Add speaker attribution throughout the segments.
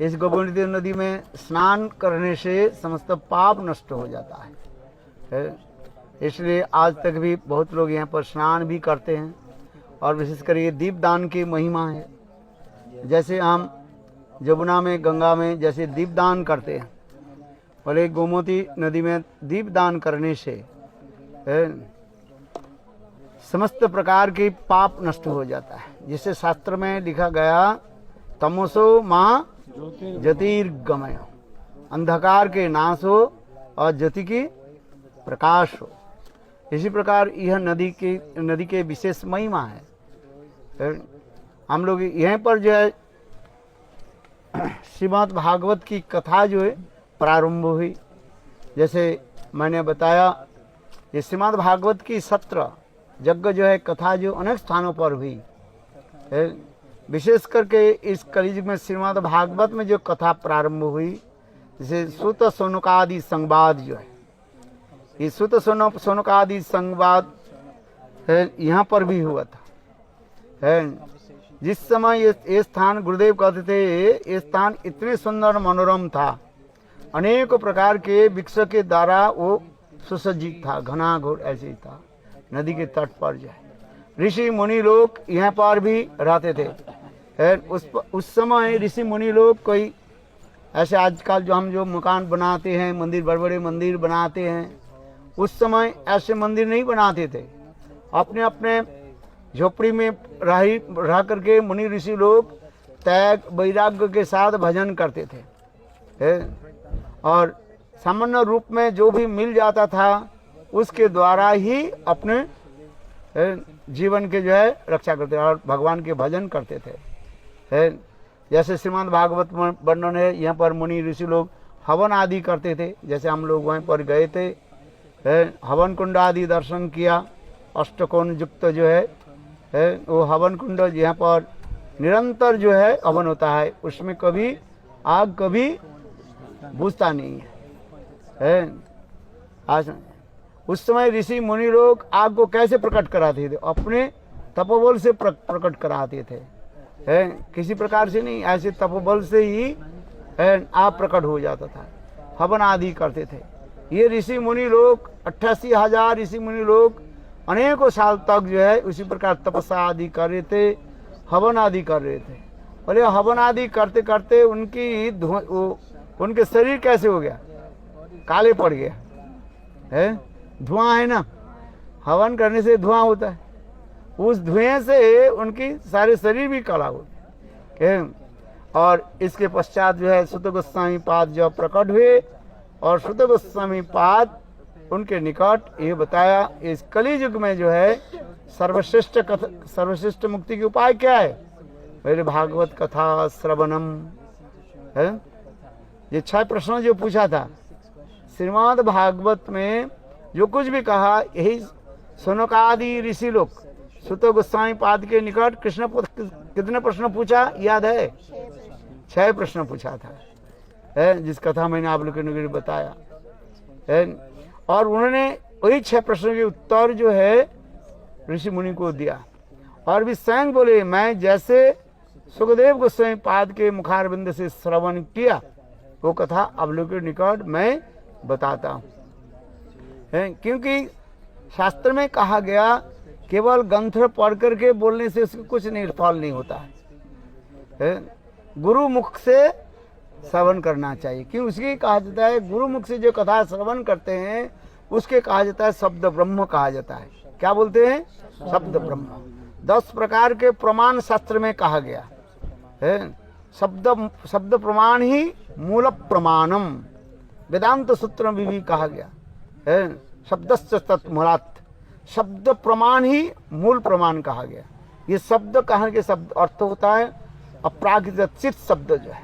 Speaker 1: इस गोमती नदी में स्नान करने से समस्त पाप नष्ट हो जाता है। इसलिए आज तक भी बहुत लोग यहाँ पर स्नान भी करते हैं और विशेषकर ये दीपदान की महिमा है। जैसे हम यमुना में, गंगा में जैसे दीपदान करते हैं, बोले गोमती नदी में दीपदान करने से समस्त प्रकार की पाप नष्ट हो जाता है। जिससे शास्त्र में लिखा गया, तमसो माँ ज्योतिर्गमय, अंधकार के नाश हो और ज्योति की प्रकाश हो। इसी प्रकार यह नदी के विशेष महिमा है। हम लोग यहीं पर जो है श्रीमद् भागवत की कथा जो है प्रारंभ हुई। जैसे मैंने बताया, ये श्रीमद् भागवत की सत्र यज्ञ जो है कथा जो अनेक स्थानों पर हुई है। विशेष करके इस कलयुग में श्रीमद् भागवत में जो कथा प्रारंभ हुई, जैसे सूत सोनकादि संवाद जो है, ये सूत सोनकादि संवाद यहाँ पर भी हुआ था है। जिस समय ये स्थान गुरुदेव कहते थे, ये स्थान इतने सुंदर मनोरम था, अनेक प्रकार के वृक्ष के द्वारा वो सुसज्जित था, घना घोर ऐसे ही था। नदी के तट पर जो है ऋषि मुनि लोग यहाँ पर भी रहते थे। उस समय ऋषि मुनि लोग कोई ऐसे आजकल जो हम जो मकान बनाते हैं, मंदिर, बड़े बड़े मंदिर बनाते हैं, उस समय ऐसे मंदिर नहीं बनाते थे। अपने अपने झोपड़ी में रह करके मुनि ऋषि लोग त्याग वैराग्य के साथ भजन करते थे और सामान्य रूप में जो भी मिल जाता था उसके द्वारा ही अपने जीवन के जो है रक्षा करते और भगवान के भजन करते थे। जैसे श्रीमद् भागवत में वर्णन है, यहाँ पर मुनि ऋषि लोग हवन आदि करते थे। जैसे हम लोग वहीं पर गए थे, हवन कुंड आदि दर्शन किया। अष्टकोण युक्त जो है वो हवन कुंड, यहाँ पर निरंतर जो है हवन होता है, उसमें कभी आग कभी बुझता नहीं है। आज उस समय ऋषि मुनि लोग आग को कैसे प्रकट कराते थे? अपने तपोबल से प्रकट कराते थे, किसी प्रकार से नहीं, ऐसे तपोबल से ही आग प्रकट हो जाता था। हवन आदि करते थे ये ऋषि मुनि लोग। 88,000 ऋषि मुनि लोग अनेकों साल तक जो है उसी प्रकार तपस्या आदि कर रहे थे, हवन आदि कर रहे थे। और ये हवन आदि करते करते उनके शरीर कैसे हो गया? काले पड़ गया है। धुआं है ना, हवन करने से धुआं होता है, उस धुएं से उनकी सारे शरीर भी काला हो गया। और इसके पश्चात जो है सुत गोस्वामी पाद जब प्रकट हुए और सुत गोस्वामी पाद उनके निकट ये बताया, इस कली युग में जो है सर्वश्रेष्ठ मुक्ति के उपाय क्या है? मेरे भागवत कथा श्रवणम है। ये 6 प्रश्न जो पूछा था श्रीमद् भागवत में, जो कुछ भी कहा, यही सोनकादि ऋषि लोग सुत गोस्वामी पाद के निकट कृष्ण कितने प्रश्न पूछा याद है? 6 प्रश्न पूछा था, जिस कथा मैंने आप लोग के बताया है। और उन्होंने वही 6 प्रश्नों के उत्तर जो है ऋषि मुनि को दिया। और भी स्वयं बोले, मैं जैसे सुखदेव गोस्वामी पाद के मुखारविंद से श्रवण किया वो कथा आप लोग के निकट मैं बताता हूँ। क्योंकि शास्त्र में कहा गया केवल ग्रंथ पढ़ करके बोलने से उसको कुछ नहीं, फल नहीं होता है। गुरु मुख से श्रवण करना चाहिए। क्यों? उसकी कहा जाता है, गुरु मुख से जो कथा श्रवण करते हैं उसके कहा जाता है शब्द ब्रह्म कहा जाता है। क्या बोलते हैं? शब्द ब्रह्म। 10 प्रकार के प्रमाण शास्त्र में कहा गया है। शब्द प्रमाण ही मूल प्रमाणम, वेदांत सूत्र में भी कहा गया है। शब्दस्य तत्मूलात्, शब्द प्रमाण ही मूल प्रमाण कहा गया। ये शब्द कहने के शब्द अर्थ होता है अपराकृत चित शब्द जो है,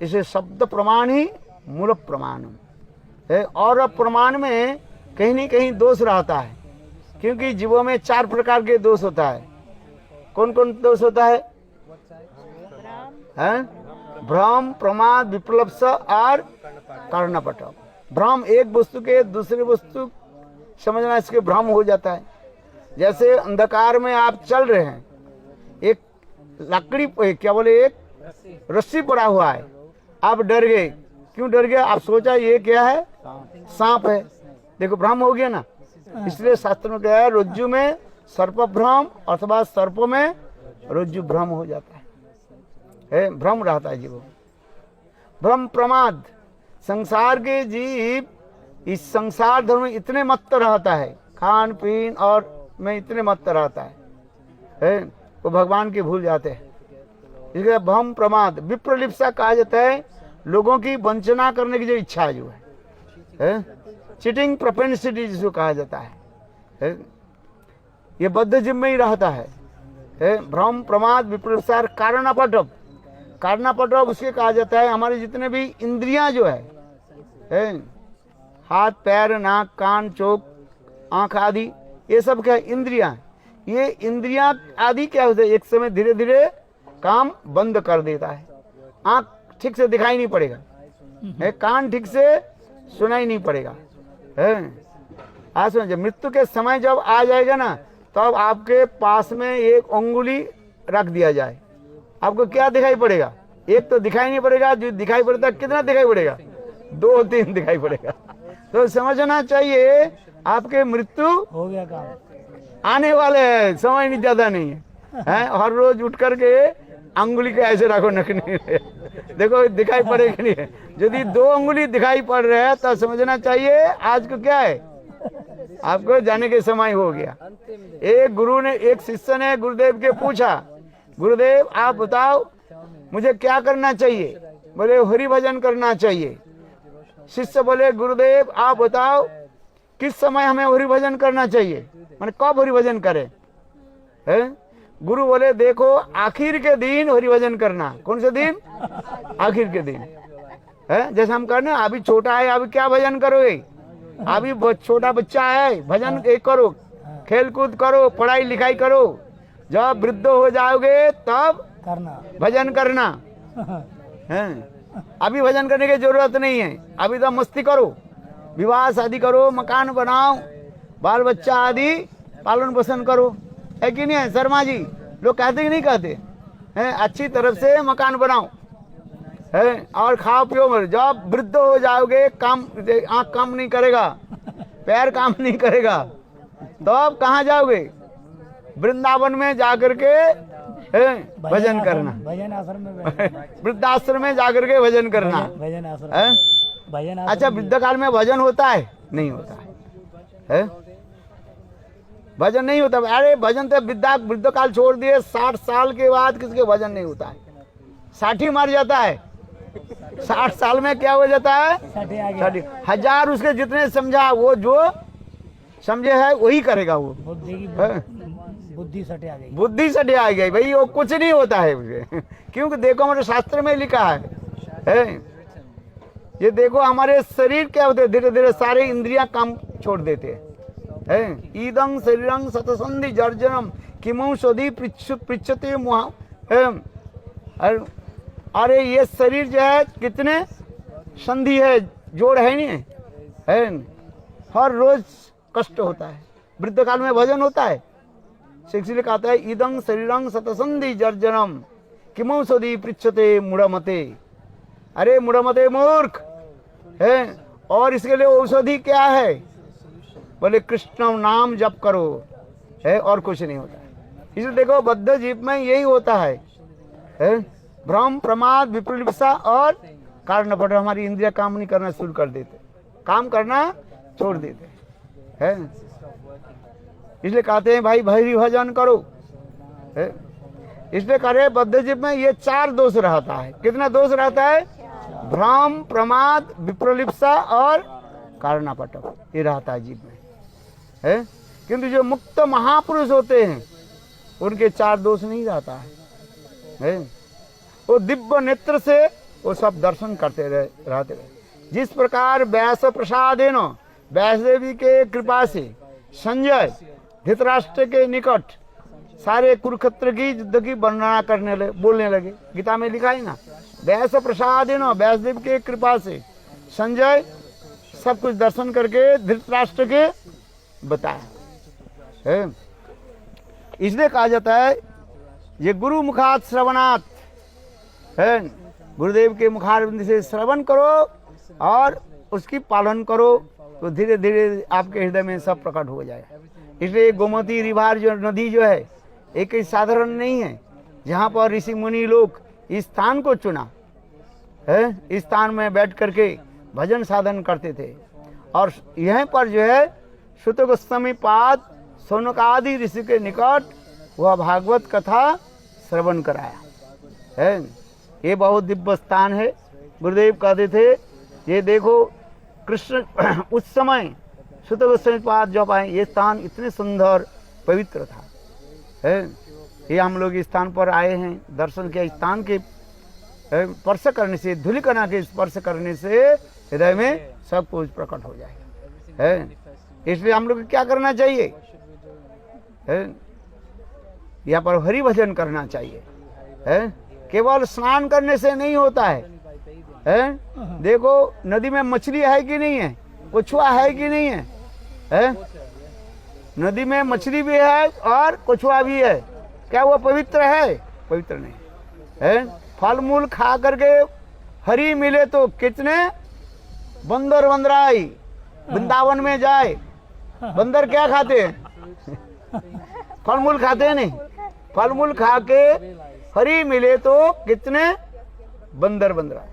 Speaker 1: इसे शब्द प्रमाण ही मूल प्रमाण है। और प्रमाण में कहीं न कहीं दोष रहता है, क्योंकि जीवों में 4 प्रकार के दोष होता है। कौन कौन दोष होता है? भ्रम, प्रमाद, विप्लप्स और कर्णपट। भ्रम, एक वस्तु के दूसरे वस्तु समझना, इसके भ्रम हो जाता है। जैसे अंधकार में आप चल रहे हैं, एक लकड़ी, क्या बोले, एक रस्सी पड़ा हुआ है, आप डर गए। क्यों डर गए? आप सोचा ये क्या है? सांप है। देखो भ्रम हो गया ना। इसलिए शास्त्र में क्या है, रज्जु में सर्प भ्रम अथवा सर्प में रज्जु भ्रम हो जाता है, भ्रम रहता है जीवो, भ्रम प्रमाद। संसार के जीव इस संसार धर्म में इतने मत्त रहता है, खान पीन और में इतने मत्त रहता है वो भगवान के भूल जाते हैं। इसलिए भ्रम प्रमाद विप्रलिप्सा कहा जाता है, लोगों की वंचना करने की जो इच्छा जो है, चीटिंग प्रोपेंसिटी जिसको कहा जाता है, ये बद्ध जिम में ही रहता है। भ्रम प्रमाद विप्रलिप्सा कारणापटव, कारणापटव उसके कहा जाता है हमारे जितने भी इंद्रियां जो है, हाथ पैर नाक कान चोक आंख आदि, ये सब क्या इंद्रियां, ये इंद्रियां आदि क्या होता है, एक समय धीरे धीरे काम बंद कर देता है। आंख ठीक से दिखाई नहीं पड़ेगा, कान ठीक से सुनाई नहीं पड़ेगा। आज सुन, जब मृत्यु के समय जब आ जाएगा ना, तब तो आपके पास में एक उंगली रख दिया जाए, आपको क्या दिखाई पड़ेगा? एक तो दिखाई नहीं पड़ेगा, जो दिखाई पड़ता कितना दिखाई पड़ेगा? 2-3 दिखाई पड़ेगा। तो समझना चाहिए आपके मृत्यु
Speaker 2: हो गया काम,
Speaker 1: आने वाले है, समय नहीं ज्यादा नहीं है। हर रोज उठ करके अंगुली के ऐसे रखो नखनी, देखो दिखाई पड़ेगी नहीं। यदि 2 अंगुली दिखाई पड़ रहे हैं तो समझना चाहिए आज को क्या है, आपको जाने के समय हो गया। एक गुरु ने, एक शिष्य ने गुरुदेव के पूछा, गुरुदेव आप बताओ मुझे क्या करना चाहिए? बोले हरि भजन करना चाहिए। शिष्य बोले गुरुदेव आप बताओ किस समय हमें हरि भजन करना चाहिए, माने कब हरि भजन करें? गुरु बोले देखो आखिर के दिन हरि भजन करना। कौन से दिन? आखिर के दिन है। जैसे हम करने, अभी छोटा है, अभी क्या भजन करोगे? अभी छोटा बच्चा है, भजन करो, खेल कूद करो, पढ़ाई लिखाई करो। जब वृद्ध हो जाओगे तब
Speaker 2: करना
Speaker 1: भजन करना है। अभी भजन करने की जरूरत नहीं है, अभी तो मस्ती करो, विवाह शादी करो, मकान बनाओ, बाल बच्चा आदि पालन पोषण करो, है कि नहीं है? शर्मा जी लोग कहते कि नहीं कहते हैं? अच्छी तरफ से मकान बनाओ है और खाओ पियो मरो। जब वृद्ध हो जाओगे, काम आँख काम नहीं करेगा, पैर काम नहीं करेगा, तो अब कहाँ जाओगे? वृंदावन में जाकर के भजन करना,
Speaker 2: भजन आश्रम में,
Speaker 1: वृद्धाश्रम में जाकर के भजन करना,
Speaker 2: भजन आश्रम, भजन।
Speaker 1: अच्छा वृद्ध काल में भजन होता है? नहीं होता है, भजन नहीं होता। अरे भजन तो वृद्ध काल छोड़ दिए, 60 साल के बाद किसके भजन नहीं होता है? 60 मर जाता है, 60 साल में क्या हो जाता है? 60 हजार उसके जितने समझा, वो जो समझे है वही करेगा। वो
Speaker 2: बुद्धि सटे आ गई,
Speaker 1: बुद्धि सटे आ गई भाई, वो कुछ नहीं होता है उसे। क्योंकि देखो हमारे शास्त्र में लिखा है ये देखो हमारे शरीर क्या होते, धीरे धीरे सारे इंद्रियां काम छोड़ देते हैं। ईदं शरीरं सतसंधि जर्जनम किमौषधि पृच्छते अरे ये शरीर जो है कितने संधि है, जोड़ है नहीं है, हर रोज कष्ट होता है। वृद्ध काल में भजन होता है, इसलिए कहता है ईदं शरीरं सतसंधि जर्जनम किमौषधि पृच्छते मूढ़मते। अरे मूढ़मते मूर्ख है, और इसके लिए औषधि क्या है? बोले कृष्ण नाम जप करो है, और कुछ नहीं होता है। इसलिए देखो बद्ध जीव में यही होता है, भ्रम प्रमाद विप्रलिप्सा और कारणपट। हमारी इंद्रिया काम नहीं करना शुरू कर देते, काम करना छोड़ देते हैं। इसलिए कहते हैं भाई हरि भजन करो, इसलिए करे बद्ध जीव में ये 4 दोष रहता है। कितना दोष रहता है? भ्रम प्रमाद विप्रलिप्सा और कारणापटव, ये रहता है जीव में है। किंतु जो मुक्त महापुरुष होते हैं उनके 4 दोष नहीं रहता है। वो दिव्य नेत्र से वो सब दर्शन करते रहते रहे। जिस प्रकार व्यास प्रसादेन, व्यास देवी के कृपा से संजय धृतराष्ट्र के निकट सारे कुरुक्षेत्र की युद्ध की वर्णना करने लगे, बोलने लगे। गीता में लिखा है ना, व्यास प्रसादेन, व्यास देव के कृपा से संजय सब कुछ दर्शन करके धृतराष्ट्र के बताया है। इसलिए कहा जाता है ये गुरु मुखात श्रवणात् है, गुरुदेव के मुखारविंद से श्रवण करो और उसकी पालन करो, तो धीरे धीरे आपके हृदय में सब प्रकट हो जाएगा। इसलिए गोमती रिवार जो नदी जो है एक साधारण नहीं है। जहाँ पर ऋषि मुनि लोग इस स्थान को चुना है, इस स्थान में बैठ करके भजन साधन करते थे। और यहीं पर जो है सुत गोस्वामी पाद सौनकादि ऋषि के निकट वह भागवत कथा श्रवण कराया है। ये बहुत दिव्य स्थान है। गुरुदेव कहते थे, ये देखो कृष्ण उस समय सुत गोस्वामी पाद जब आए, ये स्थान इतने सुंदर पवित्र था है। ये हम लोग इस स्थान पर आए हैं, दर्शन किया। स्थान के स्पर्श करने से, धूलिकणा के स्पर्श करने से हृदय में सब कुछ प्रकट हो जाएगा है। इसलिए हम लोग क्या करना चाहिए है, यहाँ पर हरि भजन करना चाहिए है। केवल स्नान करने से नहीं होता है। देखो नदी में मछली है कि नहीं है, कछुआ है कि नहीं है, नदी में मछली भी है और कछुआ भी है, क्या वो पवित्र है? पवित्र नहीं है। फल मूल खा करके हरी मिले तो कितने बंदर बंदराई वृंदावन में जाए। बंदर क्या खाते हैं? फल मूल खाते हैं नहीं। फल मूल खा के हरी मिले तो कितने बंदर बंदराई,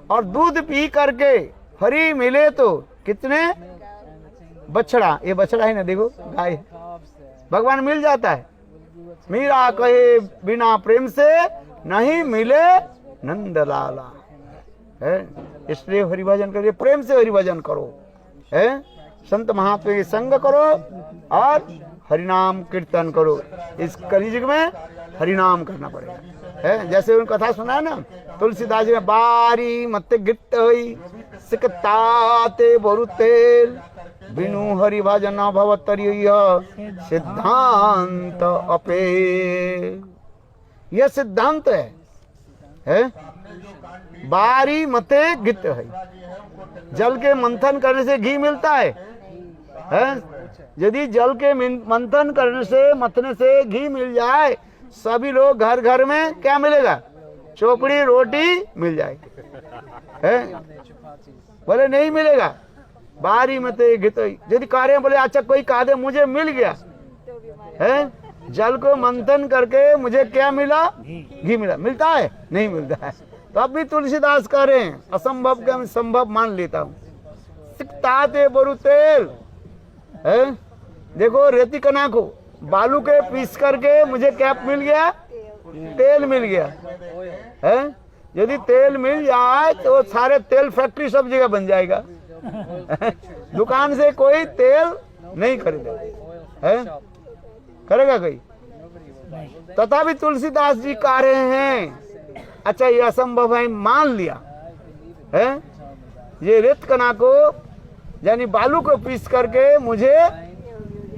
Speaker 1: और दूध पी करके हरी मिले तो कितने बछड़ा। ये बछड़ा है ना, देखो गाय, भगवान मिल जाता है। मीरा कहे बिना प्रेम से नहीं मिले नंदलाला है। इसलिए हरिभजन करिए, प्रेम से हरिभजन करो है। संत महात्मा के संग करो और हरिनाम कीर्तन करो। इस कलियुग में हरिनाम करना पड़ेगा है। जैसे उन कथा सुना है ना तुलसीदास जी ने, बारी मत गिट्ट होई सिकताते बोरु तेल बिनु हरि भजन भवतरिय सिद्धांत अपे। यह सिद्धांत है। बारी मते गिट्ट है। जल के मंथन करने से घी मिलता है। यदि जल के मंथन करने से, मथने से घी मिल जाए, सभी लोग घर घर में क्या मिलेगा? चोपड़ी रोटी मिल जाएगी है। बोले नहीं मिलेगा। बारी मते गित, यदि कार्य बोले अच्छा कोई कहा दे मुझे मिल गया है, जल को मंथन करके मुझे क्या मिला? घी मिला। मिलता है? नहीं मिलता है। तो अब भी तुलसीदास कह रहे हैं असंभव का मैं संभव मान लेता हूँ। सिकताते बोरु तेल है। देखो रेती कना को बालू के पीस करके मुझे क्या मिल गया? तेल मिल गया है। यदि तेल मिल जाए तो सारे तेल फैक्ट्री सब जगह बन जाएगा। दुकान से कोई तेल नहीं खरीदेगा है, करेगा कोई? तथापि तुलसीदास जी कह रहे हैं अच्छा ये असंभव है, मान लिया है। ये रेत कणा को यानी बालू को पीस करके मुझे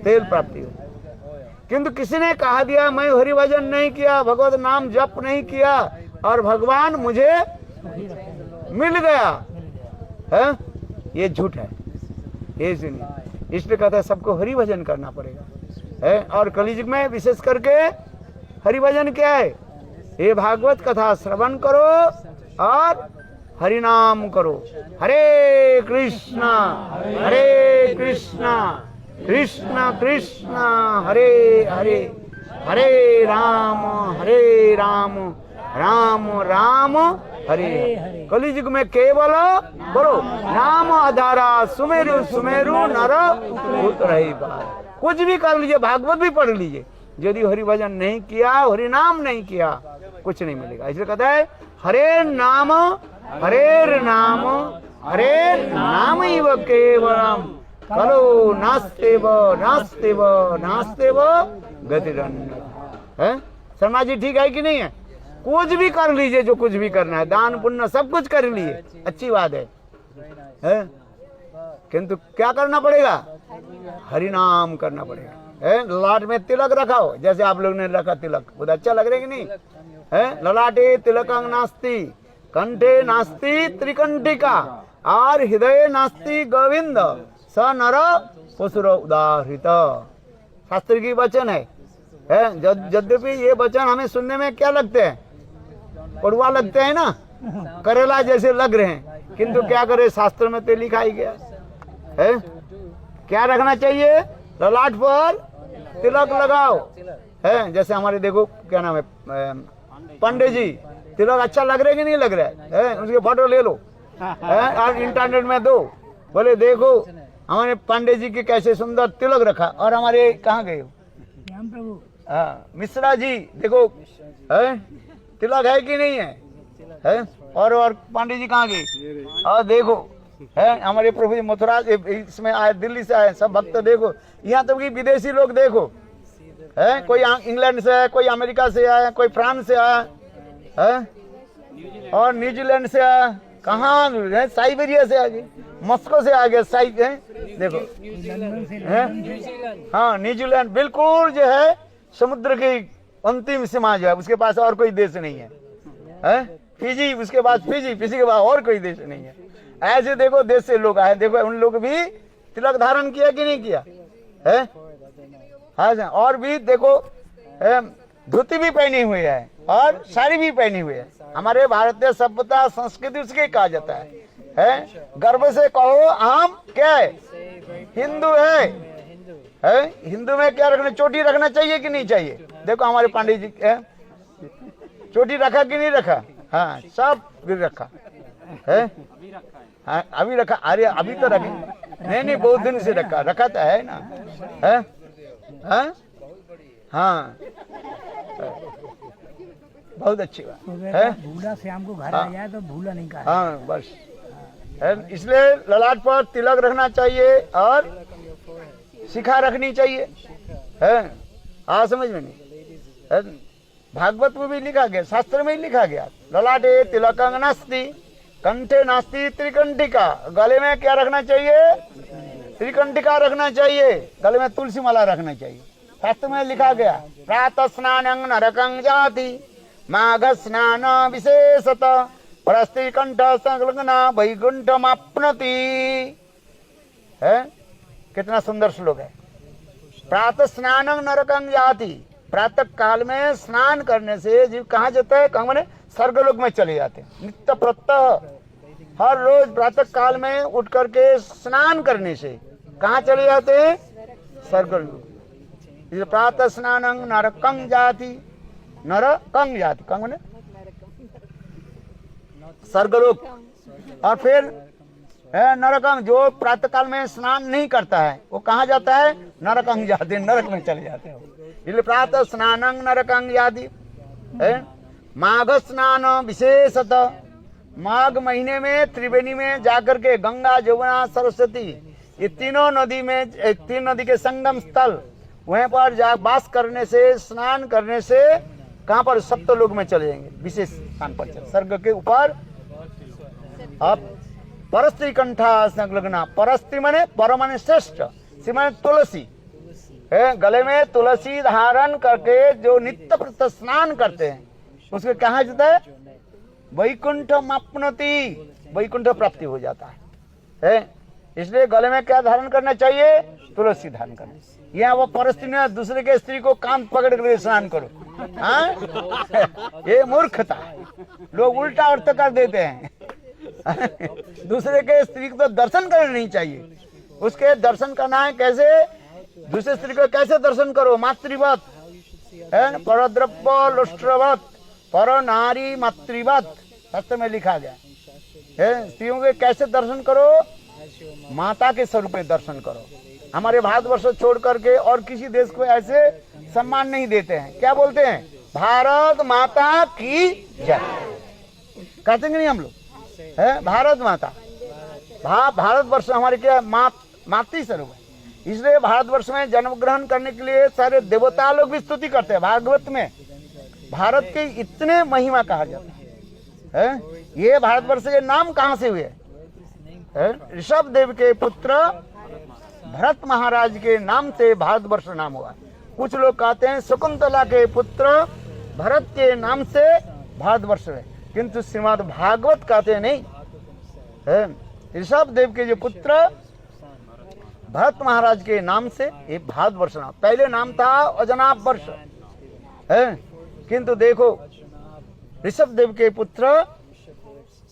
Speaker 1: तेल प्राप्ति हो। किंतु किसी ने कहा दिया मैं हरिभजन नहीं किया, भगवत नाम जप नहीं किया और भगवान मुझे मिल गया है, ये झूठ है। ये सुनिए, इसलिए कहता है सबको हरिभजन करना पड़ेगा है। और कलियुग में विशेष करके हरिभजन क्या है? ये भागवत कथा श्रवण करो और हरिनाम करो। हरे कृष्णा कृष्ण कृष्ण हरे हरे, हरे राम राम राम हरे हरे। कलियुग में केवल बोलो नाम आधारा सुमेरु सुमेरु नर उतरहि पार। कुछ भी कर लीजिए, भागवत भी पढ़ लीजिए, यदि हरिभजन नहीं किया, हरि नाम नहीं किया, कुछ नहीं मिलेगा। इसलिए कहता है हरे नाम इव केवलम कलो नास्तेव गतिरन्य है। शर्मा जी ठीक है कि नहीं है? कुछ भी कर लीजिए, जो कुछ भी करना है, दान पुण्य सब कुछ कर लिए, अच्छी बात है किंतु क्या करना पड़ेगा? हरिनाम करना पड़ेगा है। ललाट में तिलक रखाओ, जैसे आप लोग ने रखा तिलक, बहुत अच्छा लग रहा है कि नहीं है? ललाटे तिलकं नास्ति कंठे नास्ति त्रिकंठिका और हृदय नास्ति गोविंद स नर पशुर उदाहृत। शास्त्र की वचन है। यद्यपि ये वचन हमें सुनने में क्या लगते हैं? कड़वा लगते हैं ना, करेला जैसे लग रहे हैं, किंतु क्या करे, शास्त्र में तो लिखा ही गया है। क्या रखना चाहिए? ललाट पर तिलक लगाओ, है। जैसे हमारे देखो क्या नाम है, पांडे जी, तिलक अच्छा लग रहा है कि नहीं लग रहा है? उसके फोटो ले लो, है, और इंटरनेट में दो, बोले देखो हमारे पांडे जी के कैसे सुंदर तिलक रखा। और हमारे कहाँ गए?
Speaker 2: राम प्रभु।
Speaker 1: हाँ, मिश्रा जी देखो, है, तिलक है कि नहीं है? और पांडे जी कहाँ गए? और देखो, है, हमारे प्रभु जी मथुरा इसमें आए, दिल्ली से आए, सब भक्त देखो, यहाँ तक कि विदेशी लोग देखो, है, कोई इंग्लैंड से आया, कोई अमेरिका से आया, कोई फ्रांस से आया, है, और न्यूजीलैंड से आया, कहाँ है, साइबेरिया से आ गए, मॉस्को से आ गया, देखो, है, हाँ, न्यूजीलैंड बिल्कुल जो है समुद्र की अंतिम सीमा जो है, उसके पास और कोई देश नहीं है, फिजी, उसके बाद फिजी के बाद और कोई देश नहीं है। ऐसे देखो देश से लोग आए, देखो उन लोग भी तिलक धारण किया कि नहीं किया है? हाँ, और भी देखो धोती भी पहनी हुई है और साड़ी भी पहनी हुई है। हमारे भारतीय सभ्यता संस्कृति उसके कहा जाता है? गर्व से कहो हम क्या है? हिंदू है। हिंदू में क्या रखना, चोटी रखना चाहिए कि नहीं चाहिए? देखो हमारे पांडे जी चोटी रखा कि नहीं रखा? हाँ, सब भी रखा है। हाँ, अभी रखा, अरे अभी तो रखे नहीं, बहुत दिन से रखा तो है ना, है? हाँ, बहुत अच्छी बात है।
Speaker 2: भूला शाम को घर आ जाए तो भूला नहीं कहा।
Speaker 1: हाँ, बस है, इसलिए ललाट पर तिलक रखना चाहिए और शिखा रखनी चाहिए, है। हाँ, समझ में नहीं है? भागवत में भी लिखा गया, शास्त्र में ही लिखा गया, ललाटे तिलकं नास्ति कंठे नास्ति त्रिकंठिका। गले में क्या रखना चाहिए? त्रिकंठिका रखना चाहिए, गले में तुलसी माला रखना चाहिए, शास्त्र में लिखा गया। प्रातः स्नानं नरकं जाति माघ स्नान विशेषत परस्त्री कंठ संलग्ना वैकुंठमाप्नोति। है, कितना सुंदर श्लोक है। प्रातः स्नानं नरकं जाति, प्रातः काल में स्नान करने से जीव कहाँ जाता है? कहाँ माने स्वर्गलोक में चले जाते हैं। नित्य प्रत्यह हर रोज प्रातः काल में उठ करके स्नान करने से कहाँ चले जाते हैं? स्वर्गलोक। प्रातः स्नानं नरकं जाति, नरकं जाति, कहाँ माने स्वर्गलोक। और फिर नरकं, जो प्रातः काल में स्नान नहीं करता है वो कहाँ जाता है? नरकं जाति, नरक में चले जाते हैं। इसलिए प्रातः स्नानं नरकं जाति। माघ स्नान विशेषत, माघ महीने में त्रिवेणी में जाकर के गंगा जमुना सरस्वती ये तीनों नदी में, तीन नदी के संगम स्थल, वहीं पर जा वास करने से, स्नान करने से कहाँ पर? सप्तलोक में चले जाएंगे, विशेष स्थान पर चले, स्वर्ग के ऊपर। अब परस्त्री कंठा संलग्ना, परस्त्री माने पर माने श्रेष्ठ, सी माने तुलसी है। गले में तुलसी धारण करके जो नित्य प्रत्यह स्नान करते हैं उसके कहा जाता है? वैकुंठ माप्नोति, वैकुंठ प्राप्ति हो जाता है। इसलिए गले में क्या धारण करना चाहिए? तुलसी धारण करना। यहाँ वो परस्त्री ने दूसरे के स्त्री को कान पकड़ कर स्नान करो, हाँ? ये मूर्खता, लोग उल्टा अर्थ कर देते हैं। दूसरे के स्त्री को तो दर्शन करना नहीं चाहिए, उसके दर्शन करना है कैसे? दूसरे स्त्री को कैसे दर्शन करो? मातृवत, परद्रव्य लुष्ट्रवत, पर नारी मातृवत, शास्त्र में लिखा गया है। स्त्रियों के कैसे दर्शन करो? माता के स्वरूप में दर्शन करो। हमारे भारतवर्ष छोड़ करके और किसी देश को ऐसे सम्मान नहीं देते हैं। क्या बोलते हैं? भारत माता की जय, कहते हैं नहीं हम लोग, है भारत माता। भारतवर्ष हमारे क्या मातृ स्वरूप है। इसलिए भारतवर्ष में जन्म ग्रहण करने के लिए सारे देवता लोग भी स्तुति करते हैं। भागवत में भारत के इतने महिमा कहा जाता है। ये भारतवर्ष के नाम कहाँ से हुए? ऋषभ देव के पुत्र भरत महाराज के नाम से भारतवर्ष नाम हुआ। कुछ लोग कहते हैं शकुंतला के पुत्र भरत के नाम से भारतवर्ष है, किंतु श्रीमद् भागवत कहते नहीं, ऋषभ देव के जो पुत्र भरत महाराज के नाम से ये भारतवर्ष नाम। पहले नाम था अजनाभ वर्ष है, किंतु देखो ऋषभ देव के पुत्र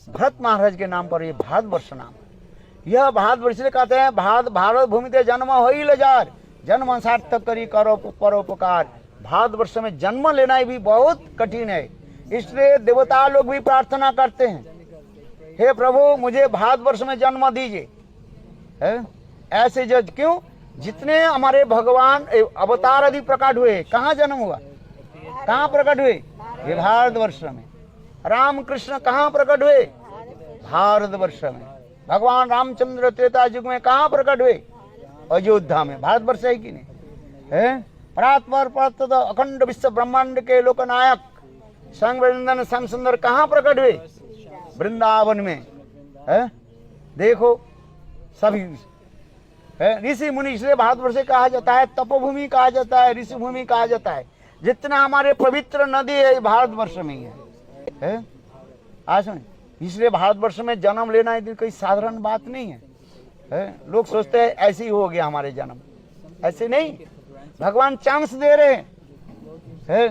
Speaker 1: भरत महाराज के नाम पर ये भारतवर्ष नाम है। यह भारतवर्ष से कहते हैं भारत भूमि ते जन्म होई लजार, जन्म सार्थक करी करो परोपकार। भारतवर्ष में जन्म लेना भी बहुत कठिन है, इसलिए देवता लोग भी प्रार्थना करते हैं, हे प्रभु मुझे भारतवर्ष में जन्म दीजिए। ऐसे जज क्यों, जितने हमारे भगवान अवतार आदि प्रकट हुए, कहाँ जन्म हुआ, कहाँ प्रकट हुए, ये भारतवर्ष में। राम कृष्ण कहाँ प्रकट हुए, भारतवर्ष में। भगवान रामचंद्र त्रेता युग में कहाँ प्रकट हुए, अयोध्या में। भारतवर्ष है कि नहीं है। परात्पर अखंड विश्व ब्रह्मांड के लोकनायक संग वृंदन श्याम सुंदर कहाँ प्रकट हुए, वृंदावन में है। देखो सभी ऋषि मुनि, इसलिए भारतवर्ष कहा जाता है, तपोभूमि कहा जाता है, ऋषि भूमि कहा जाता है। जितना हमारे पवित्र नदी है भारतवर्ष में ही है। आज सुन, इसलिए भारतवर्ष में जन्म लेना ये कोई साधारण बात नहीं है। लोग सोचते हैं ऐसे ही हो गया हमारे जन्म, ऐसे नहीं। भगवान चांस दे रहे हैं।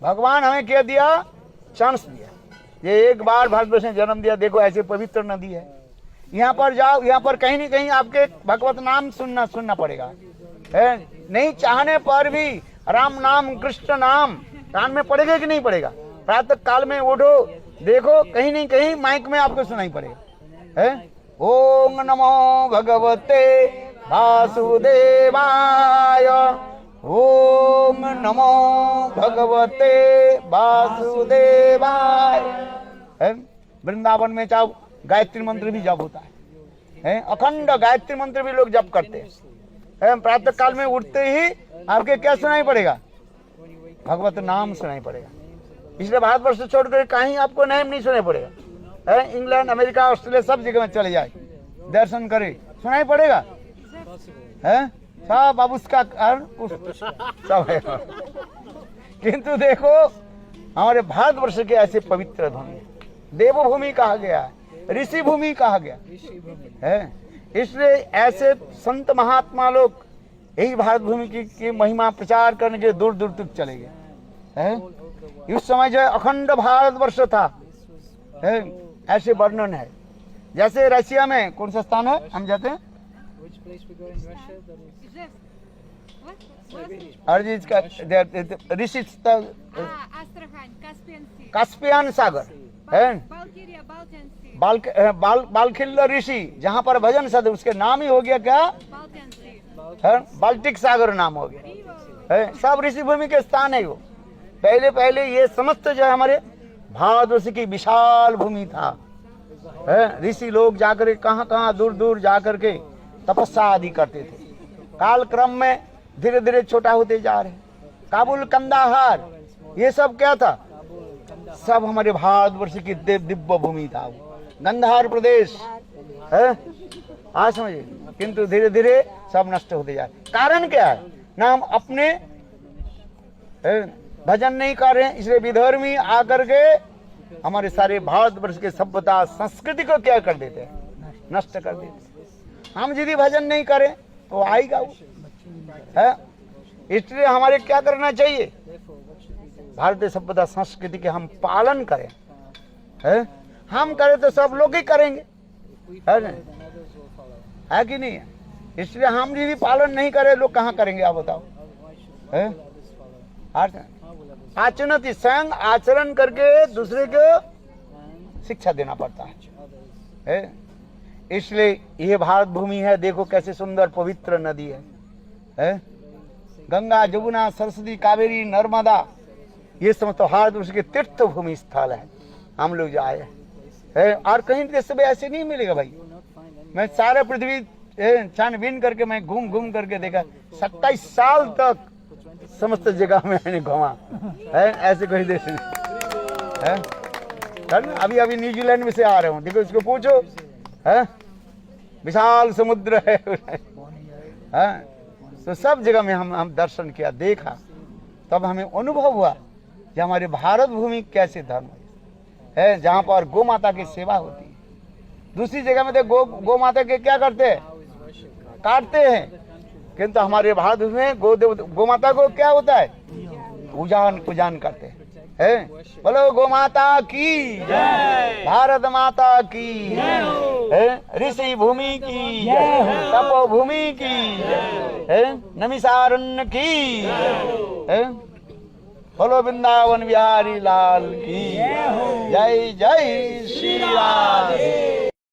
Speaker 1: भगवान हमें क्या दिया, चांस दिया। ये एक बार भारतवर्ष में जन्म दिया, देखो ऐसे पवित्र नदी है। यहाँ पर जाओ, यहाँ पर कहीं न कहीं आपके भगवत नाम सुनना पड़ेगा। नहीं चाहने पर भी राम नाम कृष्ण नाम कान में पड़ेगा कि नहीं पड़ेगा। प्रातः काल में उठो, देखो कहीं नहीं कहीं माइक में आपको सुनाई पड़ेगा। ओम नमो भगवते वासुदेवाय, ओम नमो भगवते वासुदेवाय। वृंदावन में चाहो गायत्री मंत्र भी जप होता है। अखंड गायत्री मंत्र भी लोग जप करते हैं। प्रातः काल में उठते ही आपके क्या सुनाई पड़ेगा, भगवत नाम सुनाई पड़ेगा। इसलिए भारतवर्ष छोड़कर कहीं आपको नाम नहीं सुनाई पड़ेगा। इंग्लैंड, अमेरिका, ऑस्ट्रेलिया सब जगह में चले जाए, दर्शन करे, सुनाई पड़ेगा। सब अब उसका सब है। किंतु देखो हमारे भारतवर्ष के ऐसे पवित्र भूमि, देवभूमि कहा गया है, ऋषि भूमि कहा गया है। इसलिए ऐसे संत महात्मा लोग यही भारत भूमि की महिमा प्रचार करने के दूर दूर तक चले गए। उस समय जो अखंड भारतवर्ष था, ऐसे वर्णन है। जैसे रशिया में कौन सा स्थान है, हम जाते हैं अर्जित का ऋषि, कास्पियन सागर है, बालखिल ऋषि, जहाँ पर भजन सद, उसके नाम ही हो गया क्या, बाल्टिक सागर नाम हो गया। सब ऋषि भूमि के स्थान है वो। पहले ये समस्त जो है हमारे भारतवर्ष की विशाल भूमि था। ऋषि लोग जाकर कहाँ कहाँ दूर दूर जाकर के तपस्या आदि करते थे। काल क्रम में धीरे धीरे छोटा होते जा रहे। काबुल, कंदाहार, ये सब क्या था, सब हमारे भारतवर्ष की दिव्य भूमि था वो। गंधार प्रदेश है, आज समझिए। किंतु धीरे धीरे सब नष्ट होते जा रहे। कारण क्या है, ना हम अपने भजन नहीं कर रहे हैं, इसलिए विधर्मी आकर के हमारे सारे भारतवर्ष के सभ्यता संस्कृति को क्या कर देते हैं, नष्ट कर देते हैं। हम यदि भजन नहीं करें तो आएगा वो है। इसलिए हमारे क्या करना चाहिए, भारतीय सभ्यता संस्कृति के हम पालन करें। है हम करें तो सब लोग ही करेंगे, है कि नहीं है। इसलिए हम यदि पालन नहीं करें, लोग कहाँ करेंगे आप बताओ। आचरण, स्वयं आचरण करके दूसरे को शिक्षा देना पड़ता है। इसलिए ये भारत भूमि है, देखो कैसे सुंदर पवित्र नदी है। गंगा, जमुना, सरस्वती, कावेरी, नर्मदा, ये समस्त भारतवर्ष के तीर्थ भूमि स्थल है। हम लोग जो आए हैं, और कहीं देश में ऐसे नहीं मिलेगा भाई। मैं सारे पृथ्वी छानबीन करके मैं घूम करके देखा, 27 साल तक समस्त जगह में मैंने घुमा है, ऐसे कोई देश नहीं है। अभी न्यूजीलैंड में से आ रहा हूँ, देखो इसको पूछो, है विशाल समुद्र है। तो सब जगह में हम दर्शन किया, देखा, तब हमें अनुभव हुआ कि हमारे भारत भूमि कैसे धर्म है, जहाँ पर गौ माता की सेवा होती है। दूसरी जगह में तो गौ माता के क्या करते हैं, काटते हैं, किंतु हमारे भारत में गौ माता को क्या होता है, पूजन करते है। बोलो गो माता की जय, भारत माता की है, ऋषि भूमि की जय, तपो भूमि की है, नमिसारण्य की है। बोलो वृंदावन बिहारी लाल की जय, जय श्री राधे।